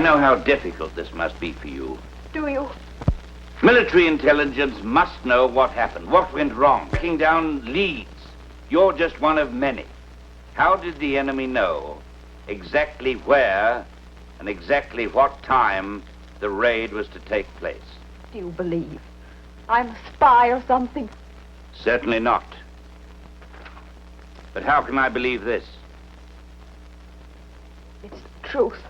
know how difficult this must be for you. Do you? Military intelligence must know what happened, what went wrong. Breaking down leads. You're just one of many. How did the enemy know exactly where and exactly what time the raid was to take place? Do you believe I'm a spy or something? Certainly not. But how can I believe this? It's the truth.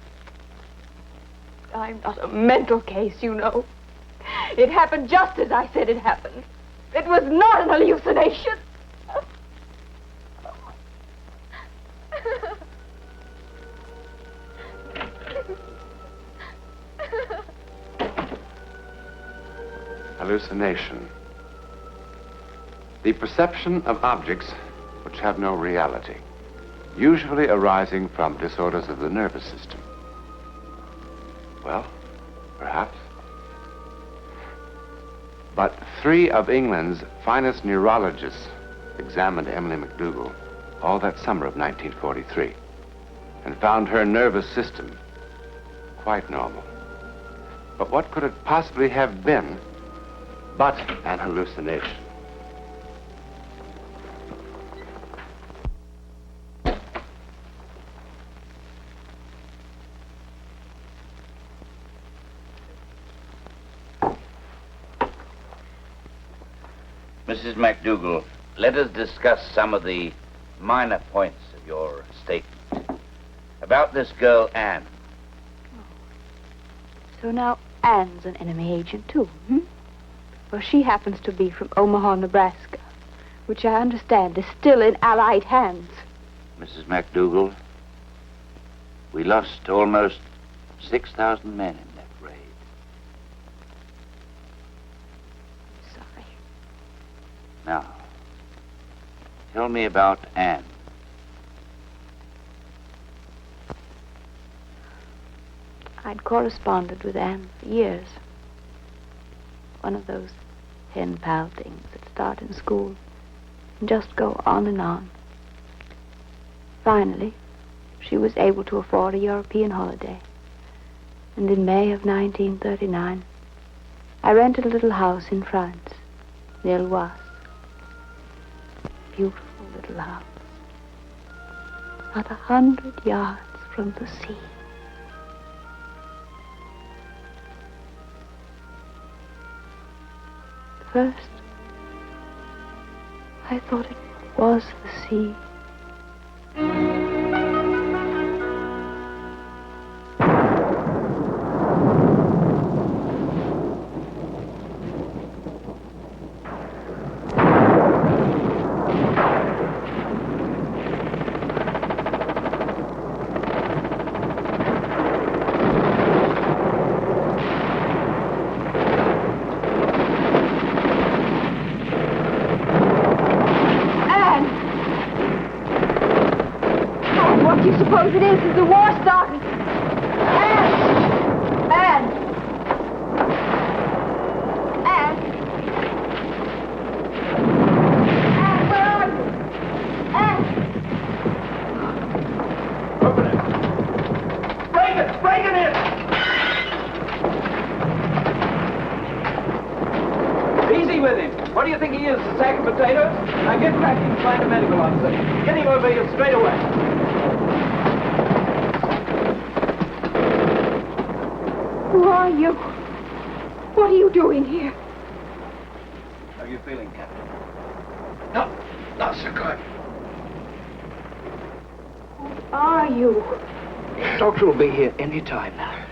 I'm not a mental case, you know. It happened just as I said it happened. It was not an hallucination. Hallucination. The perception of objects which have no reality, usually arising from disorders of the nervous system. Well, perhaps. But 3 of England's finest neurologists examined Emily McDougall all that summer of 1943 and found her nervous system quite normal. But what could it possibly have been but an hallucination? Mrs. McDougall, let us discuss some of the minor points of your statement. About this girl, Anne. So now Anne's an enemy agent, too, Well, she happens to be from Omaha, Nebraska, which I understand is still in Allied hands. Mrs. McDougall, we lost almost 6,000 men in that raid. Sorry. Now, tell me about Anne. I'd corresponded with Anne for years. One of those pen pal things that start in school and just go on and on. Finally, she was able to afford a European holiday. And in May of 1939, I rented a little house in France, near Loise. Beautiful little house. Not 100 yards from the sea. First, I thought it was the sea. Suppose it is the war started. Anne! Anne! Anne! Anne, where are you? Anne! Open it! Break it! Break it in! Easy with him. What do you think he is, a sack of potatoes? Now get back and find a medical officer. Get him over here straight away. Who are you? What are you doing here? How are you feeling, Captain? No, not so good. Who are you? Doctor will be here any time now.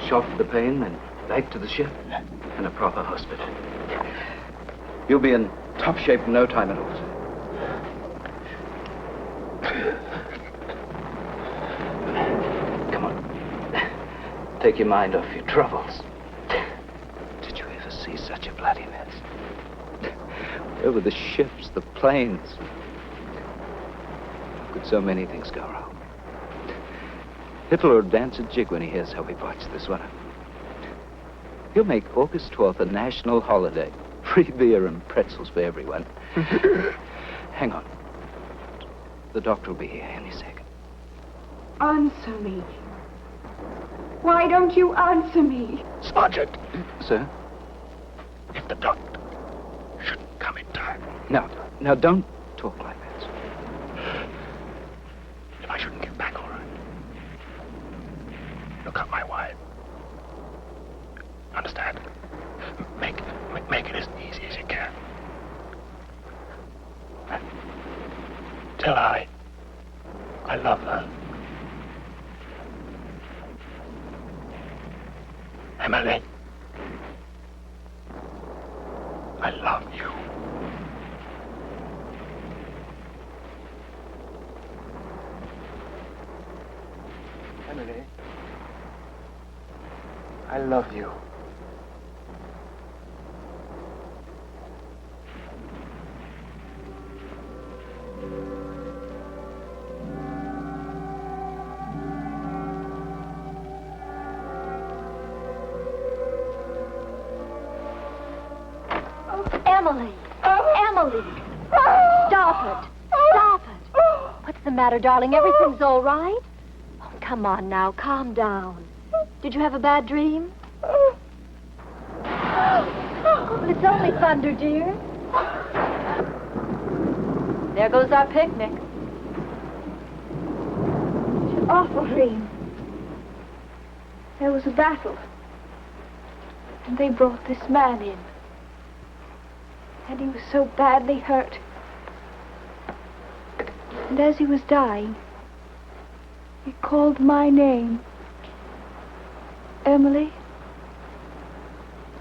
Shot for the pain, then back to the ship, and a proper hospital. You'll be in top shape in no time at all, sir. Take your mind off your troubles. Did you ever see such a bloody mess? Where were the ships, the planes? How could so many things go wrong? Hitler would dance a jig when he hears how we botched this one. He'll make August 12th a national holiday. Free beer and pretzels for everyone. Hang on. The doctor will be here any second. Answer me. Why don't you answer me? Sergeant, Sir? if the doctor shouldn't come in time, Now, don't talk like that, sir. if I shouldn't get back all right, look up my wife. Understand? Make it as easy as you can. And tell I love her. Emily, I love you. Emily, I love you. Emily! Emily! Stop it! Stop it! What's the matter, darling? Everything's all right? Oh, come on now, calm down. Did you have a bad dream? Oh, well, it's only thunder, dear. There goes our picnic. It's an awful dream. There was a battle. And they brought this man in. And he was so badly hurt. And as he was dying, he called my name. Emily,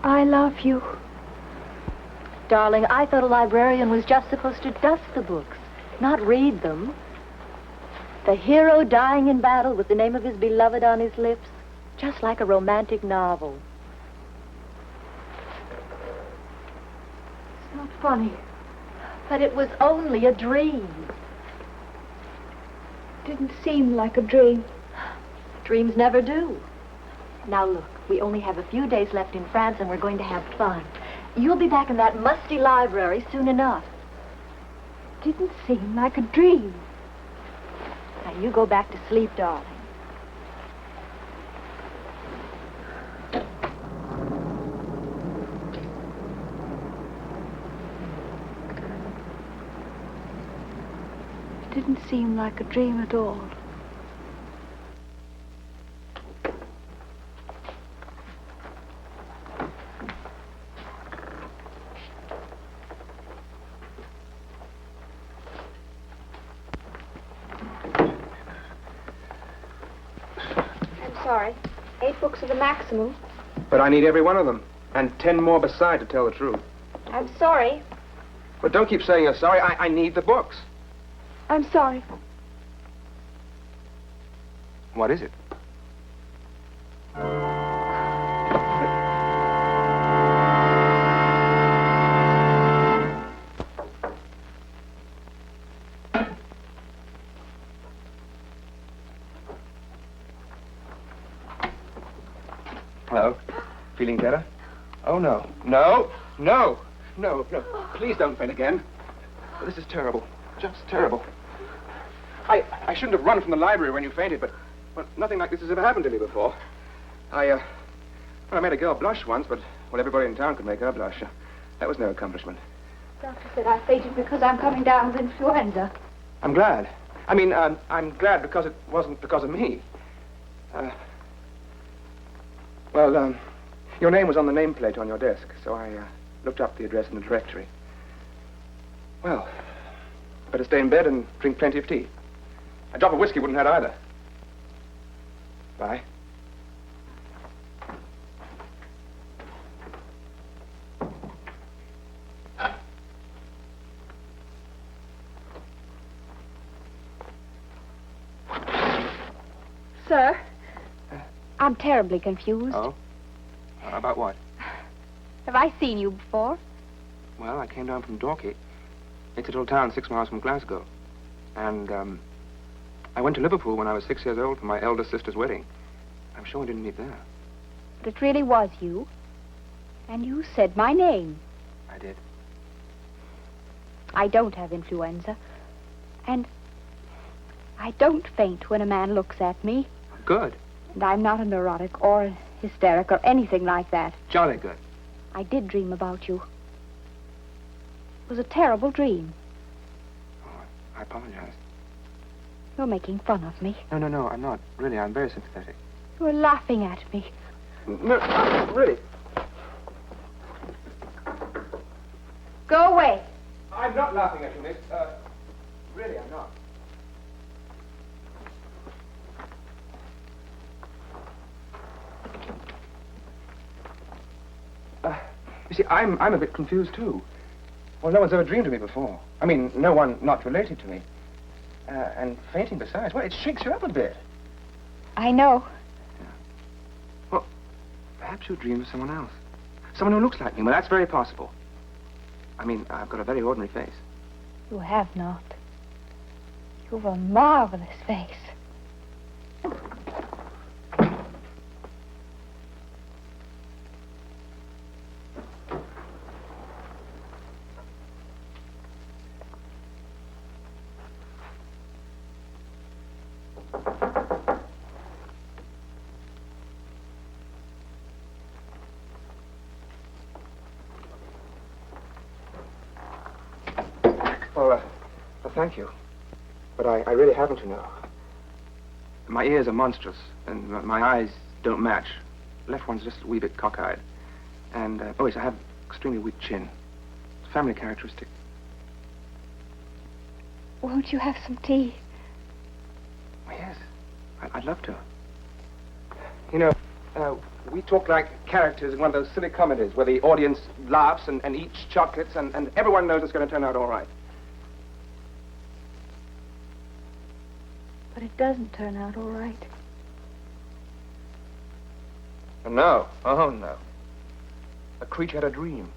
I love you. Darling, I thought a librarian was just supposed to dust the books, not read them. The hero dying in battle with the name of his beloved on his lips, just like a romantic novel. It's not funny. But it was only a dream. It didn't seem like a dream. Dreams never do. Now look, we only have a few days left in France and we're going to have fun. You'll be back in that musty library soon enough. It didn't seem like a dream. Now you go back to sleep, darling. It didn't seem like a dream at all. I'm sorry. 8 books are the maximum. But I need every one of them. And 10 more beside, to tell the truth. I'm sorry. But don't keep saying you're sorry. I need the books. I'm sorry. What is it? Hello? Feeling better? Oh, no. No! No! No, no. Please don't faint again. This is terrible. Just terrible. I shouldn't have run from the library when you fainted, but nothing like this has ever happened to me before. I made a girl blush once, but, well, everybody in town could make her blush. That was no accomplishment. Doctor said I fainted because I'm coming down with influenza. I'm glad. I mean, I'm glad because it wasn't because of me. Well, your name was on the nameplate on your desk, so I looked up the address in the directory. Well, better stay in bed and drink plenty of tea. A drop of whiskey wouldn't hurt either. Bye. Sir, I'm terribly confused. Oh? About what? Have I seen you before? Well, I came down from Dorking. It's a little town 6 miles from Glasgow. And, I went to Liverpool when I was 6 years old for my eldest sister's wedding. I'm sure we didn't meet there. But it really was you. And you said my name. I did. I don't have influenza. And I don't faint when a man looks at me. Good. And I'm not a neurotic or a hysteric or anything like that. Jolly good. I did dream about you. It was a terrible dream. Oh, I apologize. You're making fun of me. No, I'm not. Really, I'm very sympathetic. You're laughing at me. No, really. Go away. I'm not laughing at you, miss. Really, I'm not. You see, I'm a bit confused, too. Well, no one's ever dreamed of me before. I mean, no one not related to me. And fainting besides. Well, it shakes you up a bit. I know. Well, perhaps you dreamed of someone else. Someone who looks like me. Well, that's very possible. I mean, I've got a very ordinary face. You have not. You've a marvelous face. Well, thank you. But I really haven't, you know. My ears are monstrous, and my eyes don't match. The left one's just a wee bit cockeyed. And, oh yes, I have extremely weak chin. It's a family characteristic. Won't you have some tea? Oh, yes, I'd love to. You know, we talk like characters in one of those silly comedies where the audience laughs and eats chocolates and everyone knows it's going to turn out all right. But it doesn't turn out all right. No. Oh, no. A creature had a dream.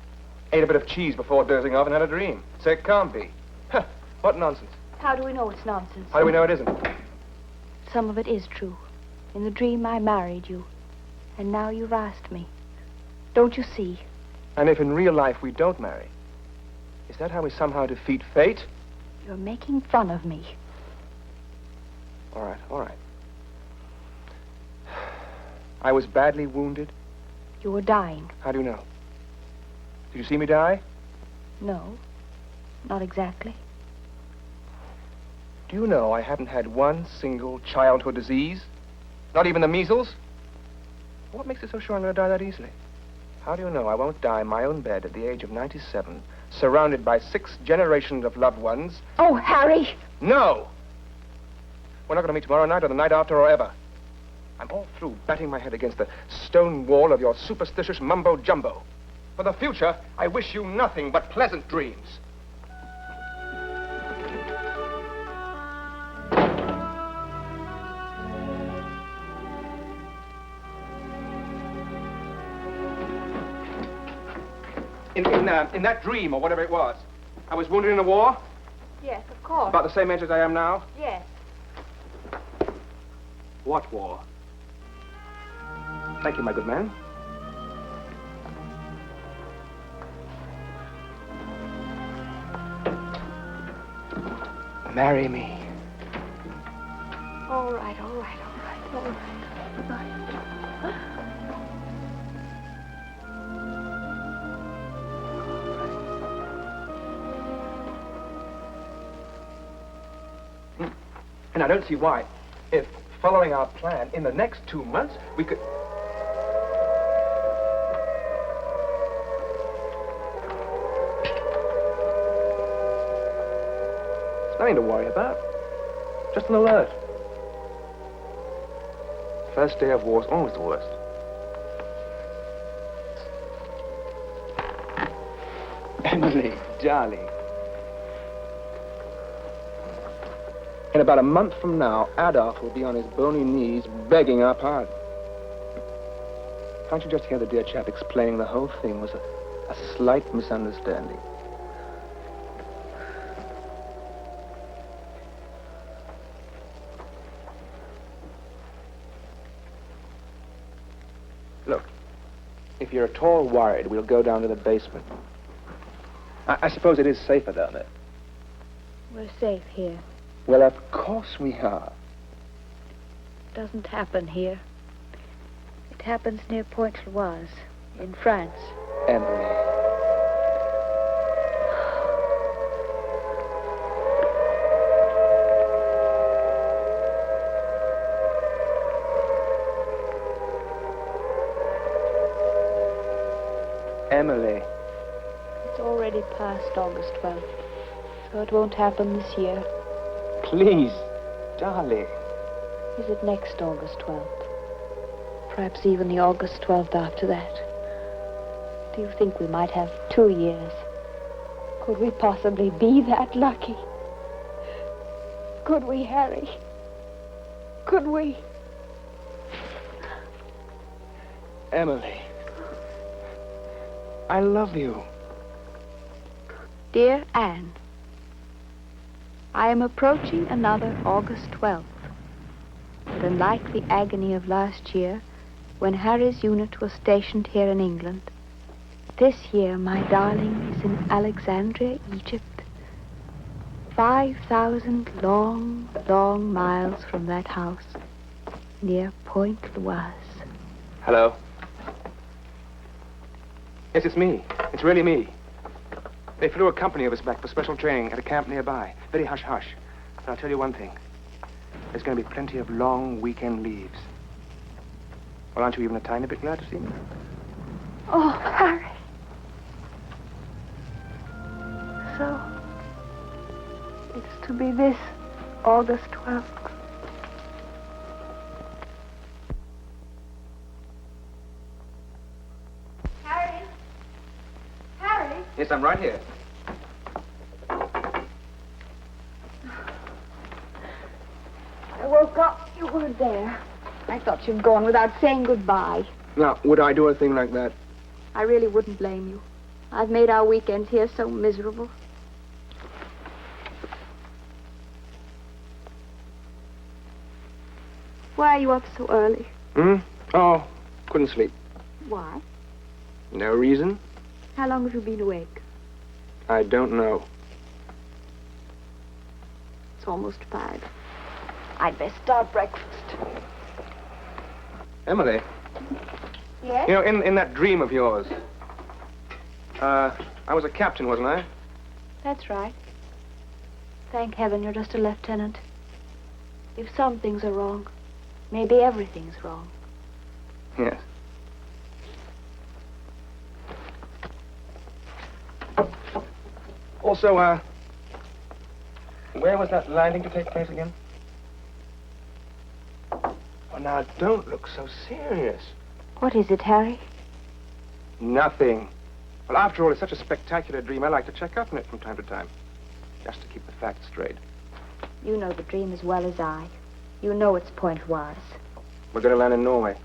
Ate a bit of cheese before dozing off and had a dream. So it can't be. Huh, what nonsense. How do we know it's nonsense? How do we know it isn't? Some of it is true. In the dream, I married you. And now you've asked me. Don't you see? And if in real life we don't marry, is that how we somehow defeat fate? You're making fun of me. All right, all right. I was badly wounded. You were dying. How do you know? Did you see me die? No, not exactly. Do you know I haven't had one single childhood disease? Not even the measles? What makes you so sure I'm going to die that easily? How do you know I won't die in my own bed at the age of 97, surrounded by 6 generations of loved ones? Oh, Harry! No! We're not going to meet tomorrow night or the night after or ever. I'm all through batting my head against the stone wall of your superstitious mumbo-jumbo. For the future, I wish you nothing but pleasant dreams. In that dream, or whatever it was, I was wounded in a war? Yes, of course. About the same age as I am now? Yes. What war? Thank you, my good man. Marry me. All right, all right, all right, all right. All right. And I don't see why, if following our plan, in the next 2 months, we could... There's nothing to worry about. Just an alert. First day of war is always the worst. Emily, darling. In about a month from now, Adolf will be on his bony knees begging our pardon. Can't you just hear the dear chap explaining the whole thing was a slight misunderstanding? Look, if you're at all worried, we'll go down to the basement. I suppose it is safer down there. We're safe here. Well, of course we are. Doesn't happen here. happens near Pointe-Loise, in France. Emily. Emily. It's already past August 12th, so it won't happen this year. Please, darling. Is it next August 12th? Perhaps even the August 12th after that. Do you think we might have 2 years? Could we possibly be that lucky? Could we, Harry? Could we? Emily. I love you. Dear Anne, I am approaching another August 12th. But unlike the agony of last year, when Harry's unit was stationed here in England, this year my darling is in Alexandria, Egypt. 5,000 long, long miles from that house, near Pointe-Loise. Hello? Yes, it's me. It's really me. They flew a company of us back for special training at a camp nearby. Very hush-hush. And I'll tell you one thing. There's going to be plenty of long weekend leaves. Well, aren't you even a tiny bit glad to see me? Oh, Harry. So, it's to be this August 12th. Harry? Harry? Yes, I'm right here. I woke up. You weren't there. I thought you'd gone without saying goodbye. Now, would I do a thing like that? I really wouldn't blame you. I've made our weekends here so miserable. Why are you up so early? Oh, couldn't sleep. Why? No reason? How long have you been awake? I don't know. It's almost 5. I'd best start breakfast. Emily, Yes? you know, in that dream of yours, I was a captain, wasn't I? That's right. Thank heaven you're just a lieutenant. If some things are wrong, maybe everything's wrong. Yes. Also, where was that landing to take place again? Oh, now, don't look so serious. What is it, Harry? Nothing. Well, after all, it's such a spectacular dream, I like to check up on it from time to time. Just to keep the facts straight. You know the dream as well as I. You know its point was. We're going to land in Norway.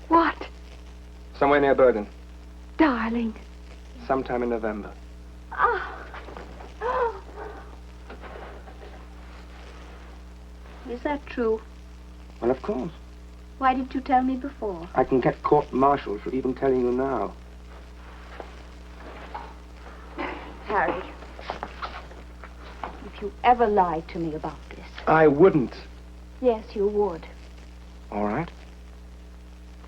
What? Somewhere near Bergen. Darling. Sometime in November. Ah. Is that true? Well, of course. Why didn't you tell me before? I can get court-martialed for even telling you now. Harry, if you ever lied to me about this. I wouldn't. Yes, you would. All right.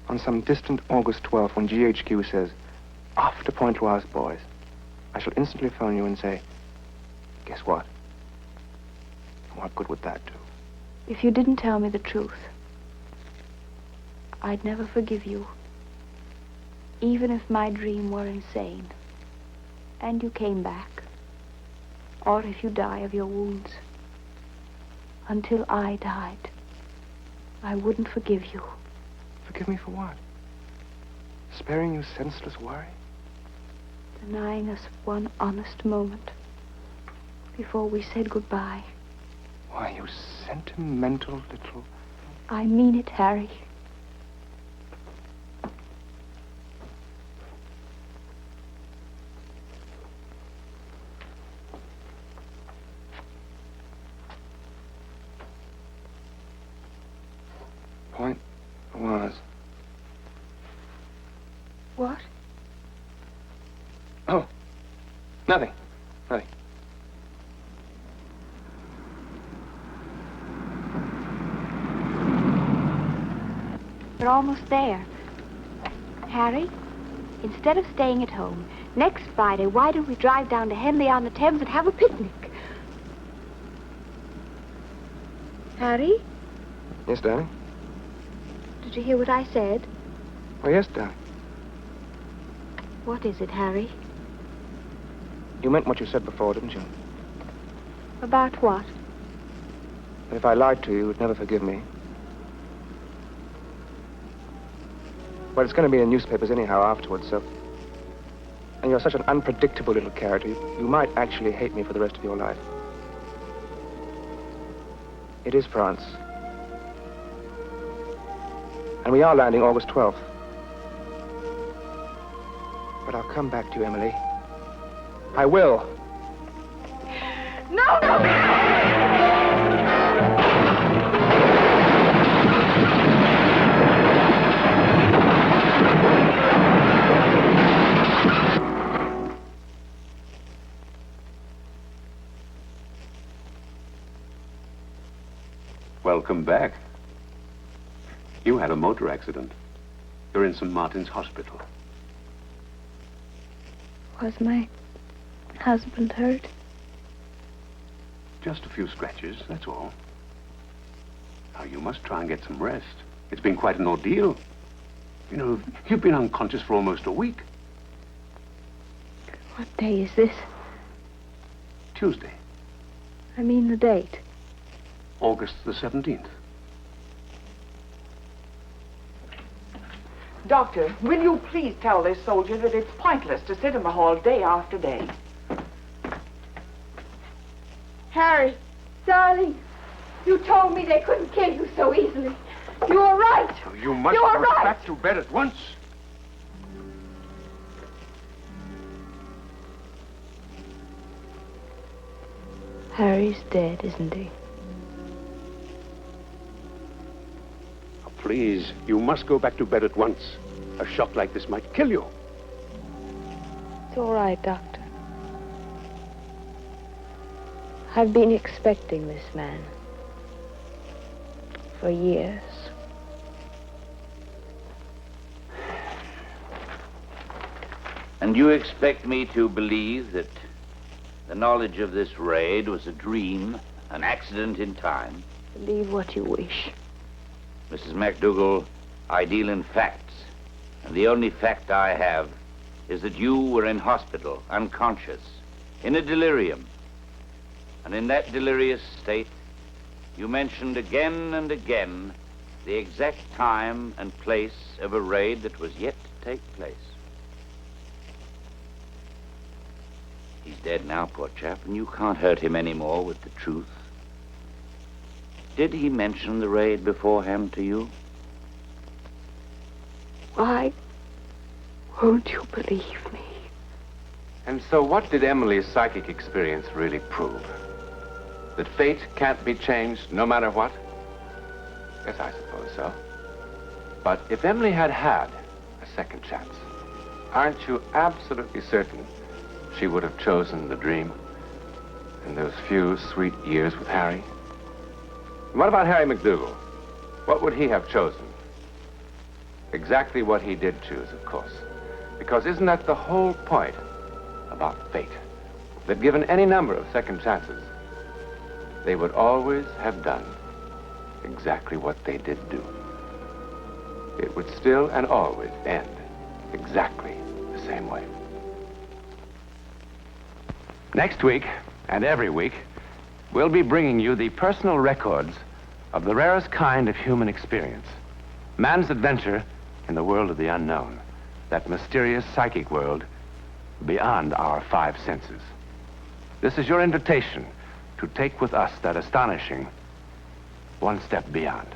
On some distant August 12th, when GHQ says, off to Pointe-Loise, boys, I shall instantly phone you and say, guess what? What good would that do? If you didn't tell me the truth, I'd never forgive you. Even if my dream were insane, and you came back, or if you die of your wounds. Until I died, I wouldn't forgive you. Forgive me for what? Sparing you senseless worry? Denying us one honest moment before we said goodbye. Why, you sentimental little... I mean it, Harry. Pointe-Loise. What? Oh, nothing. Nothing. We're almost there. Harry, instead of staying at home, next Friday, why don't we drive down to Henley-on-the-Thames and have a picnic? Harry, Yes, darling? did you hear what I said? Oh, yes, darling. What is it, Harry? You meant what you said before, didn't you? About what? That if I lied to you, you'd never forgive me. Well, it's going to be in newspapers anyhow afterwards, so... And you're such an unpredictable little character, you might actually hate me for the rest of your life. It is France. And we are landing August 12th. But I'll come back to you, Emily. I will. No, no! Welcome back. You had a motor accident. You're in St. Martin's Hospital. Was my husband hurt? Just a few scratches, that's all. Now, you must try and get some rest. It's been quite an ordeal. You know, you've been unconscious for almost a week. What day is this? Tuesday, I mean the date. August the 17th. Doctor, will you please tell this soldier that it's pointless to sit in the hall day after day? Harry, darling, you told me they couldn't kill you so easily. You were right. You must You're go right. back to bed at once. Harry's dead, isn't he? Please, you must go back to bed at once. A shock like this might kill you. It's all right, Doctor. I've been expecting this man for years. And you expect me to believe that the knowledge of this raid was a dream, an accident in time? Believe what you wish. Mrs. MacDougall, I deal in facts. And the only fact I have is that you were in hospital, unconscious, in a delirium. And in that delirious state, you mentioned again and again the exact time and place of a raid that was yet to take place. He's dead now, poor chap, and you can't hurt him anymore with the truth. Did he mention the raid beforehand to you? Why won't you believe me? And so what did Emily's psychic experience really prove? That fate can't be changed no matter what? Yes, I suppose so. But if Emily had had a second chance, aren't you absolutely certain she would have chosen the dream and those few sweet years with Harry? And what about Harry MacDougall? What would he have chosen? Exactly what he did choose, of course. Because isn't that the whole point about fate? That given any number of second chances, they would always have done exactly what they did do. It would still and always end exactly the same way. Next week, and every week, we'll be bringing you the personal records of the rarest kind of human experience. Man's adventure in the world of the unknown. That mysterious psychic world beyond our five senses. This is your invitation to take with us that astonishing one step beyond.